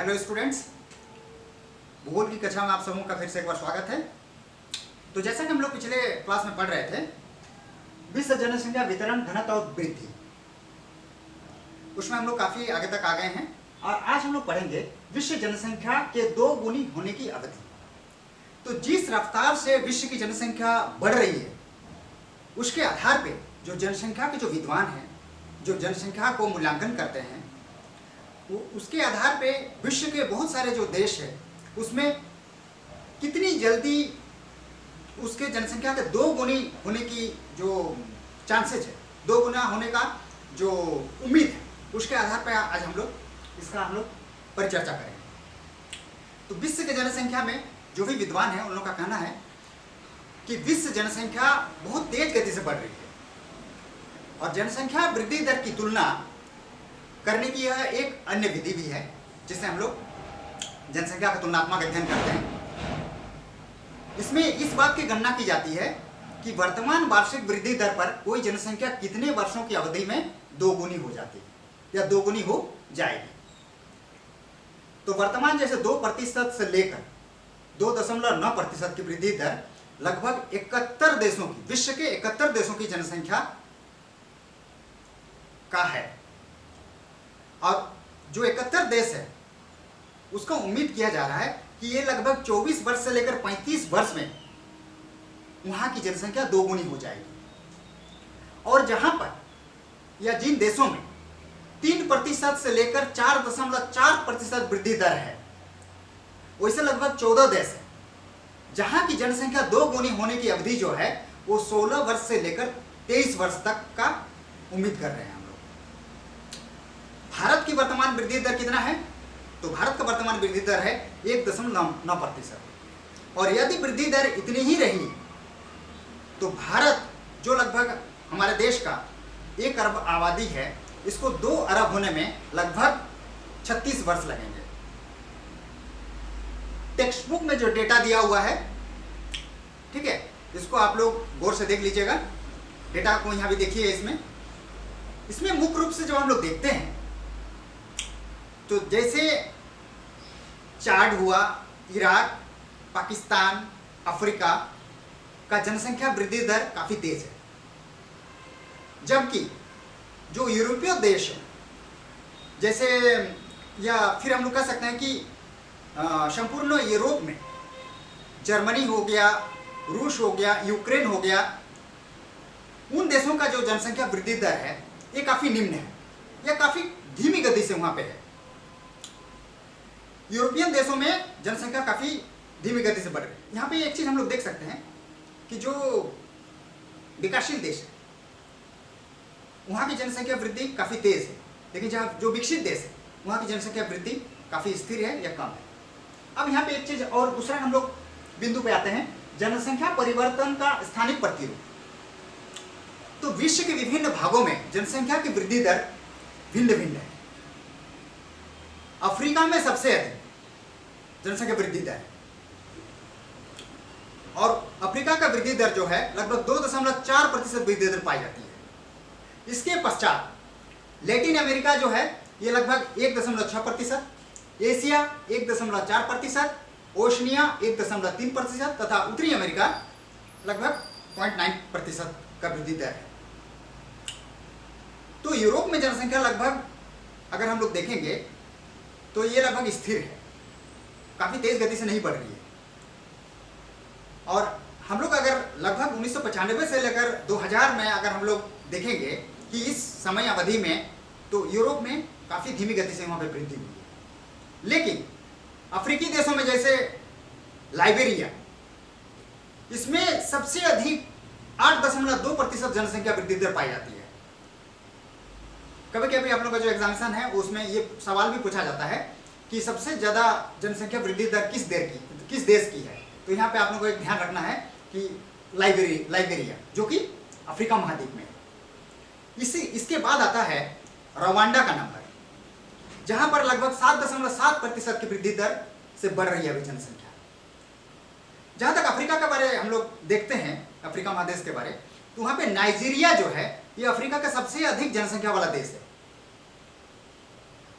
Hello students, भूगोल की कक्षा में आप सबों का फिर से एक बार स्वागत है। तो जैसा कि हम लोग पिछले क्लास में पढ़ रहे थे, विश्व जनसंख्या वितरण घनत्व और वृद्धि, उसमें हम लोग काफी आगे तक आ गए हैं और आज हम लोग पढ़ेंगे विश्व जनसंख्या के 2 गुनी होने की अवधि। तो जिस रफ्तार से विश्व की जनसंख्या बढ़ रही है, उसके आधार पे जो जनसंख्या के जो विद्वान हैं, जो जनसंख्या को मूल्यांकन करते हैं, उसके आधार पे विश्व के बहुत सारे जो देश है उसमें कितनी जल्दी उसके जनसंख्या के 2 गुनी होने की जो चांसेस है, 2 गुना होने का जो उम्मीद है, उसके आधार पर आज हम लोग परिचर्चा करेंगे। तो विश्व के जनसंख्या में जो भी विद्वान है उन लोगों का कहना है कि विश्व जनसंख्या बहुत तेज गति से बढ़ रही है और जनसंख्या वृद्धि दर की तुलना करने की यह एक अन्य विधि भी है जिससे हम लोग जनसंख्या का तुलनात्मक अध्ययन करते हैं। इसमें इस बात की गणना की जाती है कि वर्तमान वार्षिक वृद्धि दर पर कोई जनसंख्या कितने वर्षों की अवधि में 2 गुनी हो जाती है या 2 गुनी हो जाएगी। तो वर्तमान जैसे 2% से लेकर 2.9% की वृद्धि दर लगभग 71 देशों की, विश्व के 71 देशों की जनसंख्या का है। और जो 71 देश है उसका उम्मीद किया जा रहा है कि ये लगभग 24 वर्ष से लेकर 35 वर्ष में वहां की जनसंख्या 2 गुनी हो जाएगी। और जहां पर या जिन देशों में 3% से लेकर 4.4% वृद्धि दर है, वैसे लगभग 14 देश है जहां की जनसंख्या 2 गुनी होने की अवधि जो है वो 16 वर्ष से लेकर 23 वर्ष तक का उम्मीद कर रहे हैं। भारत की वर्तमान वृद्धि दर कितना है? तो भारत का वर्तमान वृद्धि दर है 1.9%। और यदि वृद्धि दर इतनी ही रही तो भारत जो लगभग हमारे देश का 1 अरब आबादी है, इसको 2 अरब होने में लगभग 36 वर्ष लगेंगे। टेक्स्ट बुक में जो डेटा दिया हुआ है, ठीक है, इसको आप लोग गौर से देख लीजिएगा। डेटा को यहां भी देखिए। इसमें मुख्य रूप से जो हम लोग देखते हैं, तो जैसे चाड हुआ, इराक, पाकिस्तान, अफ्रीका का जनसंख्या वृद्धि दर काफी तेज है, जबकि जो यूरोपीय देश है, जैसे या फिर हम लोग कह सकते हैं कि संपूर्ण यूरोप में जर्मनी हो गया, रूस हो गया, यूक्रेन हो गया, उन देशों का जो जनसंख्या वृद्धि दर है ये काफी निम्न है या काफी धीमी गति से वहां पे है। यूरोपियन देशों में जनसंख्या काफी धीमी गति से बढ़ रही है। यहाँ पे एक चीज हम लोग देख सकते हैं कि जो विकासशील देश है वहाँ की जनसंख्या वृद्धि काफी तेज है, लेकिन जहाँ जो विकसित देश है वहाँ की जनसंख्या वृद्धि काफी स्थिर है या कम है। अब यहाँ पे एक चीज और दूसरा हम लोग बिंदु पे आते हैं, जनसंख्या परिवर्तन का स्थानिक प्रतिरूप। तो विश्व के विभिन्न भागों में जनसंख्या की वृद्धि दर भिन्न भिन्न है। अफ्रीका में सबसे अधिक जनसंख्या वृद्धि दर है और अफ्रीका का वृद्धि दर जो है लगभग 2.4% वृद्धि दर पाई जाती है। इसके पश्चात लैटिन अमेरिका जो है ये लगभग 1.6%, एशिया 1.4%, ओशनिया 1.3% तथा उत्तरी अमेरिका लगभग 0.9% का वृद्धि दर है। तो यूरोप में जनसंख्या लगभग अगर हम लोग देखेंगे तो ये लगभग स्थिर है, काफी तेज गति से नहीं बढ़ रही है। और हम लोग अगर लगभग 1995 से लेकर 2000 में अगर हम लोग देखेंगे कि इस समय अवधि में, तो यूरोप में काफी धीमी गति से वहां पर वृद्धि हुई है। लेकिन अफ्रीकी देशों में जैसे लाइबेरिया, इसमें सबसे अधिक 8.2% जनसंख्या वृद्धि दर पाई जाती है। कभी कभी आप लोगों का जो एग्जामिनेशन है उसमें ये सवाल भी पूछा जाता है कि सबसे ज्यादा जनसंख्या वृद्धि दर किस देश की है। तो यहाँ पे आप लोगों को एक ध्यान रखना है कि लाइबेरिया जो कि अफ्रीका महाद्वीप में है। इसके बाद आता है रवांडा का नंबर, जहां पर लगभग 7.7% की वृद्धि दर से बढ़ रही है अभी जनसंख्या। जहां तक अफ्रीका के बारे हम लोग देखते हैं, अफ्रीका महादेश के बारे, तो वहां पे नाइजीरिया जो है ये अफ्रीका का सबसे अधिक जनसंख्या वाला देश है।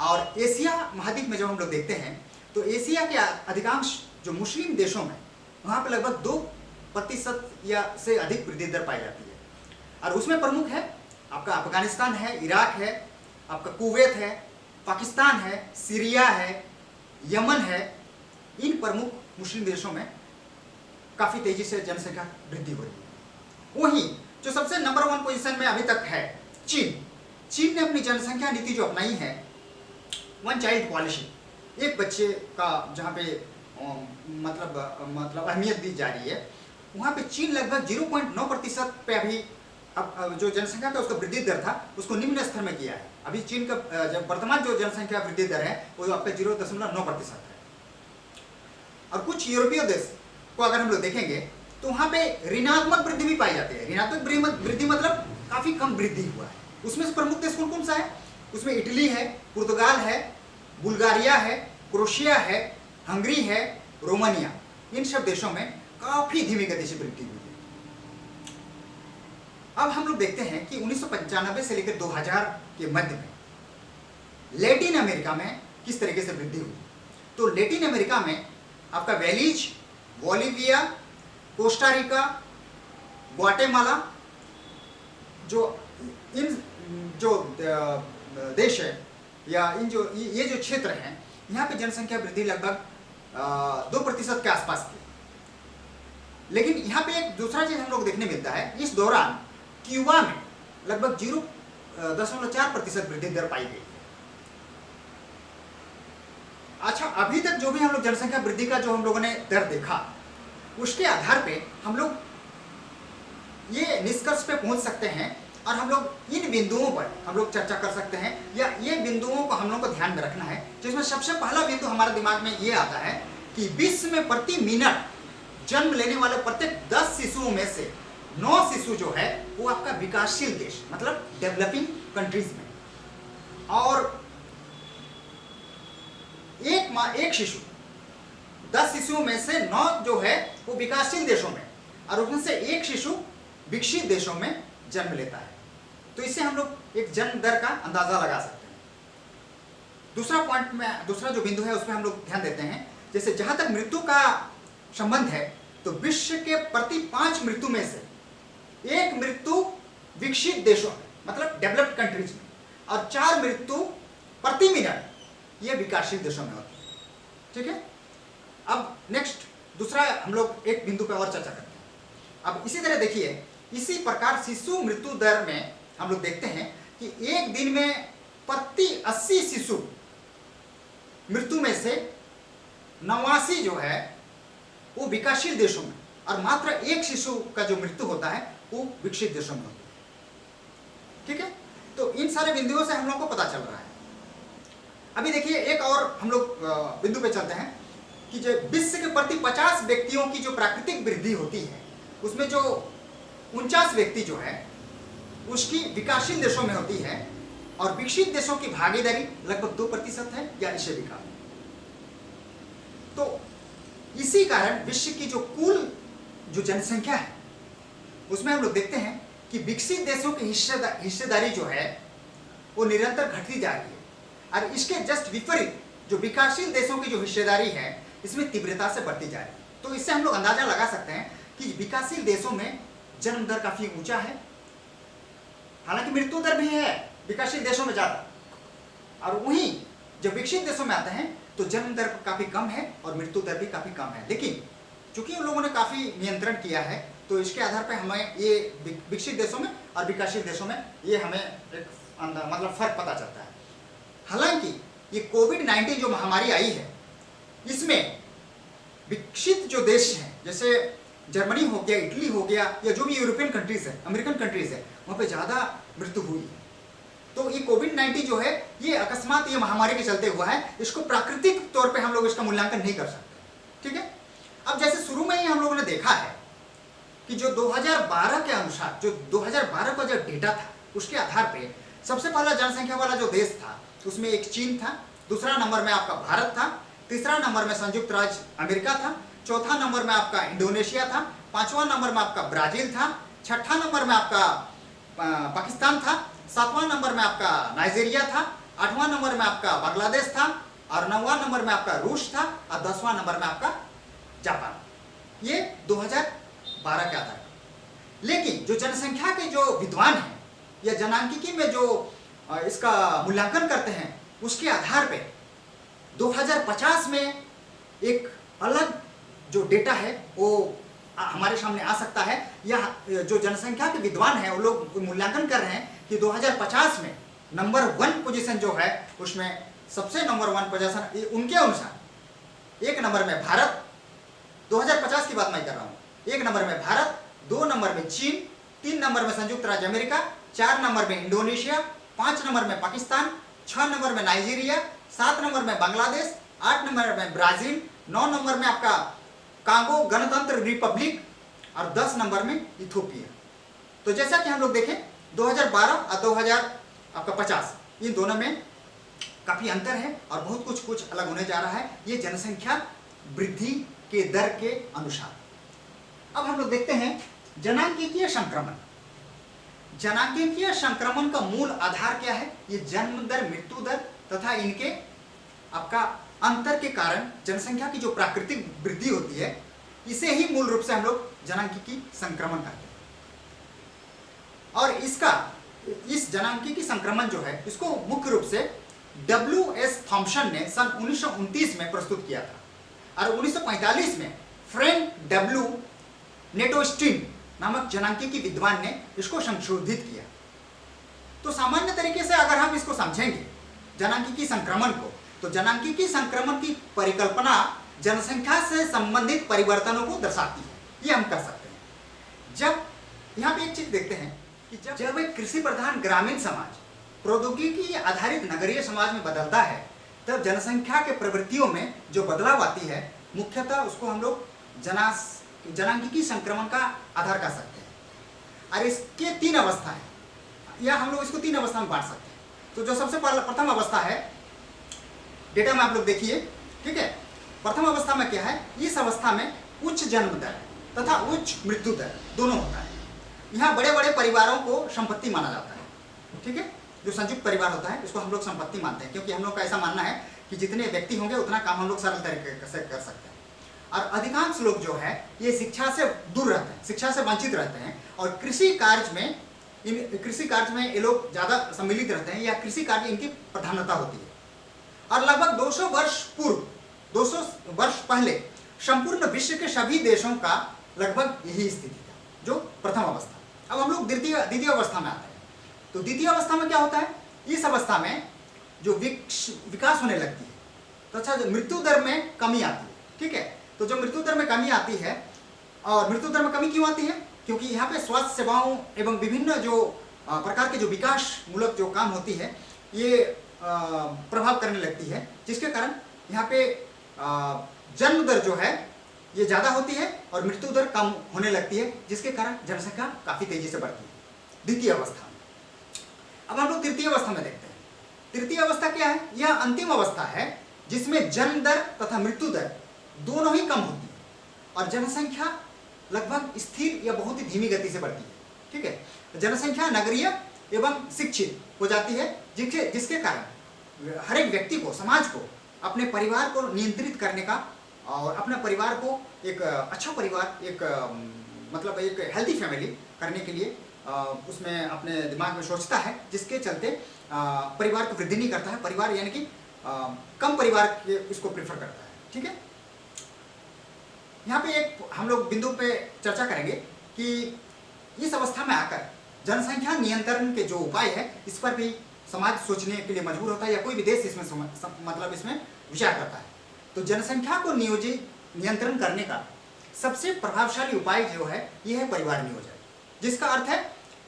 और एशिया महाद्वीप में जब हम लोग देखते हैं तो एशिया के अधिकांश जो मुस्लिम देशों में वहाँ पे लगभग 2% या से अधिक वृद्धि दर पाई जाती है। और उसमें प्रमुख है आपका अफगानिस्तान है, इराक है, आपका कुवैत है, पाकिस्तान है, सीरिया है, यमन है। इन प्रमुख मुस्लिम देशों में काफ़ी तेजी से जनसंख्या वृद्धि हो रही है। वहीं जो सबसे नंबर 1 पोजीशन में अभी तक है चीन ने अपनी जनसंख्या नीति जो अपनाई है, 1 चाइल्ड पॉलिसी, एक बच्चे का जहाँ पे मतलब अहमियत दी जा रही है, वहाँ पे चीन लगभग 0.9% पे अभी अब जो जनसंख्या का उसका वृद्धि दर था उसको निम्न स्तर में किया है। अभी चीन का जब वर्तमान जो जनसंख्या वृद्धि दर है वो आपका 0.9% है। और कुछ यूरोपीय देश को अगर हम लोग देखेंगे तो वहाँ पे ऋणात्मक वृद्धि भी पाई जाती है। ऋणात्मक वृद्धि मतलब काफ़ी कम वृद्धि हुआ है। उसमें से प्रमुख देश कौन कौन सा है? उसमें इटली है, पुर्तगाल है, बुल्गारिया है, क्रोशिया है, हंगरी है, रोमानिया। इन सब देशों में काफ़ी धीमी गति से वृद्धि हुई है। अब हम लोग देखते हैं कि 1995 से लेकर 2000 के मध्य में लैटिन अमेरिका में किस तरीके से वृद्धि हुई। तो लैटिन अमेरिका में आपका बेलीज, बोलिविया, कोस्टारिका, ग्वाटेमाला, जो इन जो देश है या इन जो ये जो क्षेत्र हैं, यहाँ पे जनसंख्या वृद्धि लगभग 2% के आसपास थी। लेकिन यहाँ पे एक दूसरा चीज हम लोग देखने मिलता है, इस दौरान क्यूबा में लगभग 0.4% वृद्धि दर पाई गई। अच्छा, अभी तक जो भी हम लोग जनसंख्या वृद्धि का जो हम लोगों ने दर देखा, उसके आधार पे हम लोग ये निष्कर्ष पे पहुंच सकते हैं और हम लोग इन बिंदुओं पर हम लोग चर्चा कर सकते हैं, या ये बिंदुओं को हम लोग को ध्यान में रखना है। जिसमें सबसे पहला बिंदु हमारे दिमाग में ये आता है कि विश्व में प्रति मिनट जन्म लेने वाले प्रत्येक 10 शिशुओं में से 9 शिशु जो है वो आपका विकासशील देश मतलब डेवलपिंग कंट्रीज में, और एक शिशु 10 शिशुओं में से 9 जो है वो विकासशील देशों में, और उसमें से एक शिशु विकसित देशों में जन्म लेता है। तो इससे हम लोग एक जन्म दर का अंदाजा लगा सकते हैं। दूसरा पॉइंट में, दूसरा जो बिंदु है उसमें हम लोग ध्यान देते हैं, जैसे जहां तक मृत्यु का संबंध है तो विश्व के प्रति 5 मृत्यु में से 1 मृत्यु विकसित देशों में मतलब डेवलप्ड कंट्रीज में, और 4 मृत्यु प्रति मिनट ये विकासशील देशों में होती है। ठीक है, अब नेक्स्ट दूसरा हम लोग एक बिंदु पर और चर्चा करते हैं। अब इसी तरह देखिए, इसी प्रकार शिशु मृत्यु दर में हम लोग देखते हैं कि एक दिन में प्रति 80 शिशु मृत्यु में से 89 जो है वो विकासशील देशों में, और मात्र 1 शिशु का जो मृत्यु होता है वो विकसित देशों में होता है। ठीक है, तो इन सारे बिंदुओं से हम लोग को पता चल रहा है। अभी देखिए एक और हम लोग बिंदु पे चलते हैं कि जो विश्व के प्रति 50 व्यक्तियों की जो प्राकृतिक वृद्धि होती है उसमें जो 49 व्यक्ति जो है उसकी विकासशील देशों में होती है, और विकसित देशों की भागीदारी लगभग 2% है या इससे भी कम। तो इसी कारण विश्व की जो कुल जो जनसंख्या है उसमें हम लोग देखते हैं कि विकसित देशों की हिस्सेदारी जो है वो निरंतर घटती जा रही है, और इसके जस्ट विपरीत जो विकासशील देशों की जो हिस्सेदारी है इसमें तीव्रता से बढ़ती जा रही है। तो इससे हम लोग अंदाजा लगा सकते हैं कि विकासशील देशों में जन्म दर काफी ऊंचा है, हालांकि मृत्यु दर भी है विकासशील देशों में ज्यादा, और वहीं जब विकसित देशों में आते हैं तो जन्म दर काफी कम है और मृत्यु दर भी काफी कम है। लेकिन चूंकि उन लोगों ने काफी नियंत्रण किया है तो इसके आधार पर हमें ये विकसित देशों में और विकासशील देशों में ये हमें एक मतलब फर्क पता चलता है। हालांकि ये कोविड-19 जो महामारी आई है इसमें विकसित जो देश हैं जैसे जर्मनी हो गया, इटली हो गया, या जो भी यूरोपियन कंट्रीज है, अमेरिकन कंट्रीज है, वहाँ पे ज़्यादा मृत्यु हुई है। तो ये कोविड-19 जो है ये अकस्मात ये महामारी के चलते हुआ है, इसको प्राकृतिक तौर पे हम लोग इसका मूल्यांकन नहीं कर सकते। ठीक है, अब जैसे शुरू में ही हम लोगों ने देखा है कि जो 2012 के अनुसार जो 2012 का जो डेटा था उसके आधार पे सबसे पहला जनसंख्या वाला जो देश था उसमें एक चीन था, दूसरा नंबर में आपका भारत था, तीसरा नंबर में संयुक्त राज्य अमेरिका था, चौथा नंबर में आपका इंडोनेशिया था, पांचवा नंबर में आपका ब्राजील था, छठा नंबर में आपका पाकिस्तान था, सातवां नंबर में आपका नाइजीरिया था, 8वां नंबर में आपका बांग्लादेश था, और 9वां नंबर में आपका रूस था, और 10वां नंबर में आपका जापान। ये 2012 के आधार पर। लेकिन जो जनसंख्या के जो विद्वान हैं या जनांकिकी में जो इसका मूल्यांकन करते हैं, उसके आधार पे 2050 में एक अलग जो डेटा है वो हमारे सामने आ सकता है। या जो जनसंख्या के विद्वान हैं वो लोग मूल्यांकन कर रहे हैं कि 2050 में नंबर 1 पोजीशन जो है उसमें सबसे नंबर 1 पोजीशन उनके अनुसार 1 नंबर में भारत, 2050 की बात मैं कर रहा हूँ, 1 नंबर में भारत, 2 नंबर में चीन, 3 नंबर में संयुक्त राज्य अमेरिका, 4 नंबर में इंडोनेशिया, 5 नंबर में पाकिस्तान, 6 नंबर में नाइजीरिया, 7 नंबर में बांग्लादेश, 8 नंबर में ब्राजील, 9 नंबर में आपका कांगो गणतंत्र रिपब्लिक, और 10 नंबर में इथोपिया। तो जैसा कि हम लोग देखें 2012 और 2050 इन दोनों में काफी अंतर है और बहुत कुछ अलग होने जा रहा है, ये जनसंख्या वृद्धि के दर के अनुसार। अब हम लोग देखते हैं जनांकीय संक्रमण। जनांकीय संक्रमण का मूल आधार क्या है? ये जन्म दर, मृत्यु दर तथा इनके आपका अंतर के कारण जनसंख्या की जो प्राकृतिक वृद्धि होती है, इसे ही मूल रूप से हम लोग जनांकीय संक्रमण कहते हैं। और इस जनांकीय संक्रमण जो है इसको मुख्य रूप से W.S. थॉम्पसन ने सन 1929 में प्रस्तुत किया था, और 1945 में फ्रैंक W. नेटोस्टीन नामक जनांकीय विद्वान ने इसको संशोधित किया। तो सामान्य तरीके से अगर हम इसको समझेंगे जनांकीय संक्रमण को, तो जनांकीय संक्रमण की परिकल्पना जनसंख्या से संबंधित परिवर्तनों को दर्शाती है, ये हम कह सकते हैं। जब यहाँ पे एक चीज देखते हैं कि जब एक कृषि प्रधान ग्रामीण समाज प्रौद्योगिकी आधारित नगरीय समाज में बदलता है, तब जनसंख्या के प्रवृत्तियों में जो बदलाव आती है, मुख्यतः उसको हम लोग जनांकीय संक्रमण का आधार कर सकते हैं। और इसके 3 अवस्था है, या हम लोग इसको 3 अवस्था में बांट सकते हैं। तो जो सबसे प्रथम अवस्था है, डेटा में आप लोग देखिए, ठीक है। प्रथम अवस्था में क्या है? इस अवस्था में उच्च जन्म दर तथा उच्च मृत्यु दर दोनों होता है। यहाँ बड़े बड़े परिवारों को संपत्ति माना जाता है, ठीक है। जो संयुक्त परिवार होता है इसको हम लोग संपत्ति मानते हैं, क्योंकि हम लोग का ऐसा मानना है कि जितने व्यक्ति होंगे उतना काम हम लोग सरल तरीके से कर सकते हैं। और अधिकांश लोग जो है ये शिक्षा से दूर रहते हैं, शिक्षा से वंचित रहते हैं, और कृषि कार्य में ये लोग ज़्यादा सम्मिलित रहते हैं, या कृषि कार्य इनकी प्रधानता होती है। और लगभग 200 वर्ष पूर्व, 200 वर्ष पहले संपूर्ण विश्व के सभी देशों का लगभग यही स्थिति था, जो प्रथम अवस्था। अब हम लोग द्वितीय अवस्था में आते हैं। तो द्वितीय अवस्था में क्या होता है? इस अवस्था में जो विकास होने लगती है, तो अच्छा, जो मृत्यु दर में कमी आती है, ठीक है। तो जो मृत्यु दर में कमी आती है, और मृत्यु दर में कमी क्यों आती है? क्योंकि यहाँ पे स्वास्थ्य सेवाओं एवं विभिन्न जो प्रकार के जो विकास मूलक जो काम होती है, ये प्रभाव करने लगती है, जिसके कारण यहाँ पे जन्म दर जो है ये ज़्यादा होती है और मृत्यु दर कम होने लगती है, जिसके कारण जनसंख्या काफ़ी तेजी से बढ़ती है द्वितीय अवस्था में। अब हम लोग तृतीय अवस्था में देखते हैं। तृतीय अवस्था क्या है? यह अंतिम अवस्था है जिसमें जन्म दर तथा मृत्यु दर दोनों ही कम होती है, और जनसंख्या लगभग स्थिर या बहुत ही धीमी गति से बढ़ती है, ठीक है। जनसंख्या नगरीय एवं शिक्षित हो जाती है, जिसके कारण हर एक व्यक्ति को, समाज को अपने परिवार को नियंत्रित करने का और अपने परिवार को एक अच्छा परिवार, एक मतलब एक हेल्दी फैमिली करने के लिए उसमें अपने दिमाग में सोचता है, जिसके चलते परिवार की वृद्धि नहीं करता है। परिवार यानी कि कम परिवार के इसको प्रेफर करता है, ठीक है। यहाँ पे एक हम लोग बिंदु पे चर्चा करेंगे कि इस अवस्था में आकर जनसंख्या नियंत्रण के जो उपाय है, इस पर भी समाज सोचने के लिए मजबूर होता है, या कोई भी देश इसमें मतलब इसमें विचार करता है। तो जनसंख्या को नियंत्रण करने का सबसे प्रभावशाली उपाय जो है यह है परिवार नियोजन, जिसका अर्थ है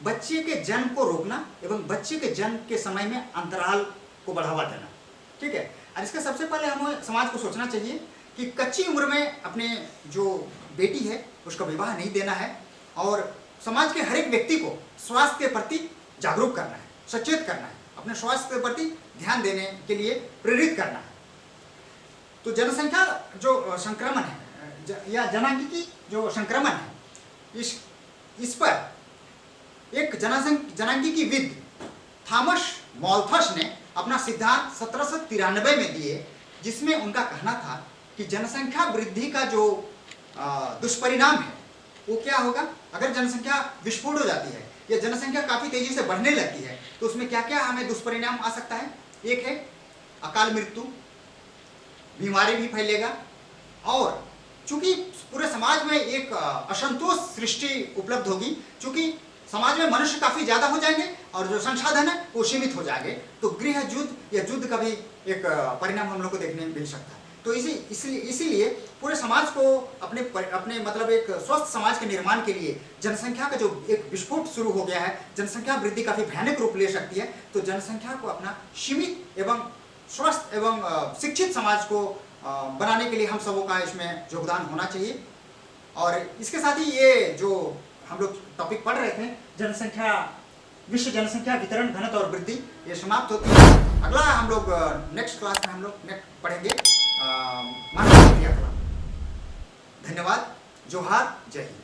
बच्चे के जन्म को रोकना एवं बच्चे के जन्म के समय में अंतराल को बढ़ावा देना, ठीक है। और इसका सबसे पहले हमें समाज को सोचना चाहिए कि कच्ची उम्र में अपने जो बेटी है उसका विवाह नहीं देना है, और समाज के हर एक व्यक्ति को स्वास्थ्य के प्रति जागरूक करना है, सचेत करना है, अपने स्वास्थ्य के प्रति ध्यान देने के लिए प्रेरित करना है। तो जनसंख्या जो संक्रमण है या जनांकीय जो संक्रमण है, इस पर एक जनांकीयविद थॉमस मॉल्थस ने अपना सिद्धांत 1793 में दिए, जिसमें उनका कहना था कि जनसंख्या वृद्धि का जो दुष्परिणाम है वो क्या होगा। अगर जनसंख्या विस्फोट हो जाती है या जनसंख्या काफी तेजी से बढ़ने लगती है तो उसमें क्या क्या हमें दुष्परिणाम आ सकता है। एक है अकाल मृत्यु, बीमारी भी फैलेगा, और चूंकि पूरे समाज में एक असंतोष सृष्टि उपलब्ध होगी, चूंकि समाज में मनुष्य काफी ज्यादा हो जाएंगे और जो संसाधन है वो सीमित हो जाएंगे, तो गृह युद्ध या युद्ध का भी एक परिणाम हम लोग को देखने मिल सकता है। तो इसीलिए पूरे समाज को अपने मतलब एक स्वस्थ समाज के निर्माण के लिए जनसंख्या का जो एक विस्फोट शुरू हो गया है, जनसंख्या वृद्धि काफी भयानक रूप ले सकती है, तो जनसंख्या को अपना सीमित एवं स्वस्थ एवं शिक्षित समाज को बनाने के लिए हम सबों का इसमें योगदान होना चाहिए। और इसके साथ ही ये जो हम लोग टॉपिक पढ़ रहे थे जनसंख्या, विश्व जनसंख्या वितरण, घनत्व और वृद्धि, ये समाप्त होती है। अगला हम लोग नेक्स्ट क्लास में हम लोग पढ़ेंगे मानव क्रियाकलाप। धन्यवाद, जोहार, जय हिंद।